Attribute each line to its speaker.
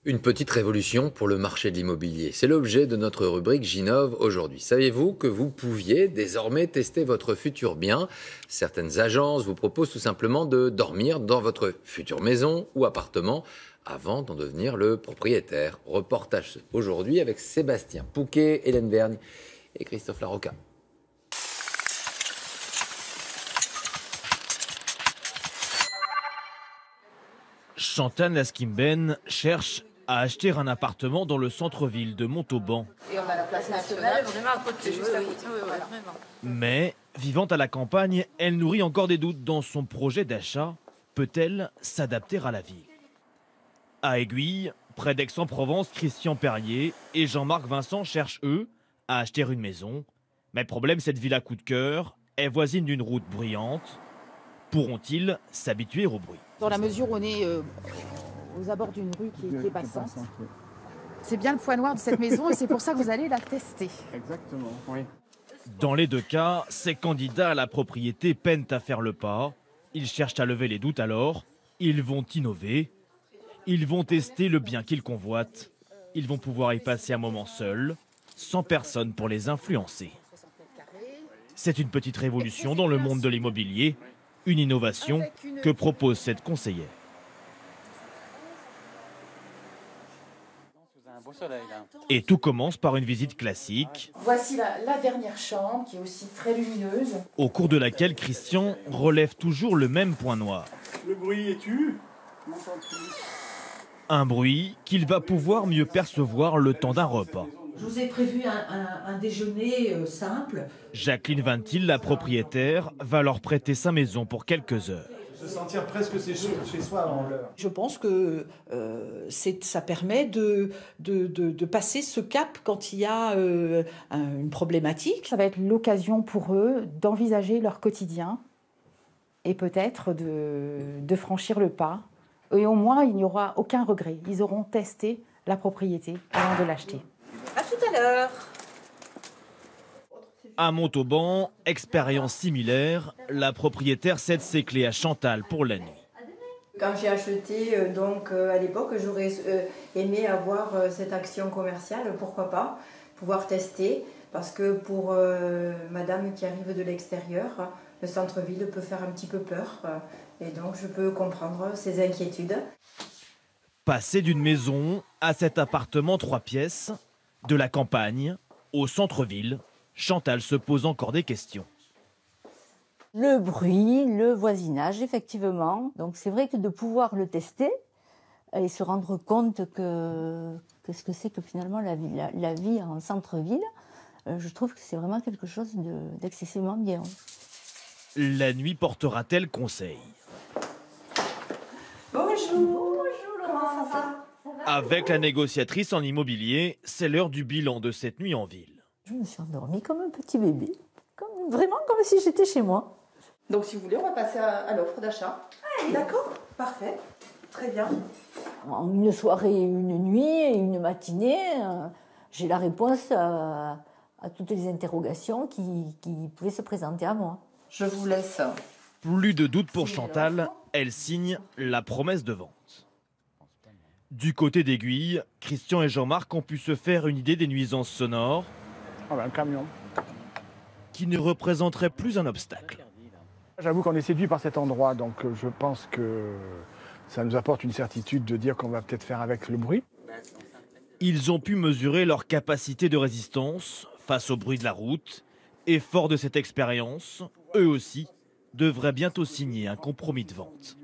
Speaker 1: Une petite révolution pour le marché de l'immobilier. C'est l'objet de notre rubrique J'Innove aujourd'hui. Saviez-vous que vous pouviez désormais tester votre futur bien? Certaines agences vous proposent tout simplement de dormir dans votre future maison ou appartement avant d'en devenir le propriétaire. Reportage aujourd'hui avec Sébastien Pouquet, Hélène Vergne et Christophe Larocca.
Speaker 2: Chantal Laskimben cherche à acheter un appartement dans le centre-ville de Montauban.
Speaker 3: Et on a la place nationale, vraiment à côté, juste à côté. Voilà.
Speaker 2: Mais, vivant à la campagne, elle nourrit encore des doutes dans son projet d'achat. Peut-elle s'adapter à la ville? À Aiguille, près d'Aix-en-Provence, Christian Perrier et Jean-Marc Vincent cherchent, eux, à acheter une maison. Mais problème, cette villa coup de cœur est voisine d'une route bruyante. Pourront-ils s'habituer au bruit?
Speaker 4: Dans la mesure où on est aux abords d'une rue qui est passante. C'est bien le point noir de cette maison et c'est pour ça que vous allez la tester.
Speaker 5: Exactement, oui.
Speaker 2: Dans les deux cas, ces candidats à la propriété peinent à faire le pas. Ils cherchent à lever les doutes alors. Ils vont innover. Ils vont tester le bien qu'ils convoitent. Ils vont pouvoir y passer un moment seuls, sans personne pour les influencer. C'est une petite révolution dans le monde de l'immobilier. Une innovation que propose cette conseillère. Et tout commence par une visite classique.
Speaker 4: Voici la dernière chambre qui est aussi très lumineuse.
Speaker 2: Au cours de laquelle Christian relève toujours le même point noir.
Speaker 5: Le bruit est-tu?
Speaker 2: Un bruit qu'il va pouvoir mieux percevoir le temps d'un repas.
Speaker 6: Je vous ai prévu un déjeuner simple.
Speaker 2: Jacqueline Vantil, la propriétaire, va leur prêter sa maison pour quelques heures.
Speaker 5: Se sentir presque chez soi avant l'heure.
Speaker 6: Je pense que ça permet de passer ce cap quand il y a une problématique.
Speaker 4: Ça va être l'occasion pour eux d'envisager leur quotidien et peut-être de franchir le pas. Et au moins, il n'y aura aucun regret. Ils auront testé la propriété avant de l'acheter.
Speaker 3: À tout à l'heure.
Speaker 2: À Montauban, expérience similaire, la propriétaire cède ses clés à Chantal pour la nuit.
Speaker 7: Quand j'ai acheté, à l'époque, j'aurais aimé avoir cette action commerciale, pourquoi pas, pouvoir tester, parce que pour madame qui arrive de l'extérieur, le centre-ville peut faire un petit peu peur, et donc je peux comprendre ses inquiétudes.
Speaker 2: Passer d'une maison à cet appartement 3 pièces, de la campagne au centre-ville, Chantal se pose encore des questions.
Speaker 8: Le bruit, le voisinage, effectivement. Donc c'est vrai que de pouvoir le tester et se rendre compte que ce que c'est que finalement la vie en centre-ville, je trouve que c'est vraiment quelque chose d'excessivement bien.
Speaker 2: La nuit portera-t-elle conseil?
Speaker 7: Bonjour, comment ça va?
Speaker 2: Avec la négociatrice en immobilier, c'est l'heure du bilan de cette nuit en ville.
Speaker 8: Je me suis endormie comme un petit bébé, vraiment comme si j'étais chez moi.
Speaker 3: Donc si vous voulez, on va passer à l'offre d'achat.
Speaker 6: D'accord, parfait, très bien.
Speaker 8: En une soirée, une nuit et une matinée, j'ai la réponse à toutes les interrogations qui pouvaient se présenter à moi.
Speaker 3: Je vous laisse.
Speaker 2: Plus de doute pour Chantal, elle signe la promesse de vente. Du côté d'Aiguille, Christian et Jean-Marc ont pu se faire une idée des nuisances sonores
Speaker 5: Un camion.
Speaker 2: qui ne représenteraient plus un obstacle.
Speaker 5: J'avoue qu'on est séduit par cet endroit, donc je pense que ça nous apporte une certitude de dire qu'on va peut-être faire avec le bruit.
Speaker 2: Ils ont pu mesurer leur capacité de résistance face au bruit de la route et fort de cette expérience, eux aussi devraient bientôt signer un compromis de vente.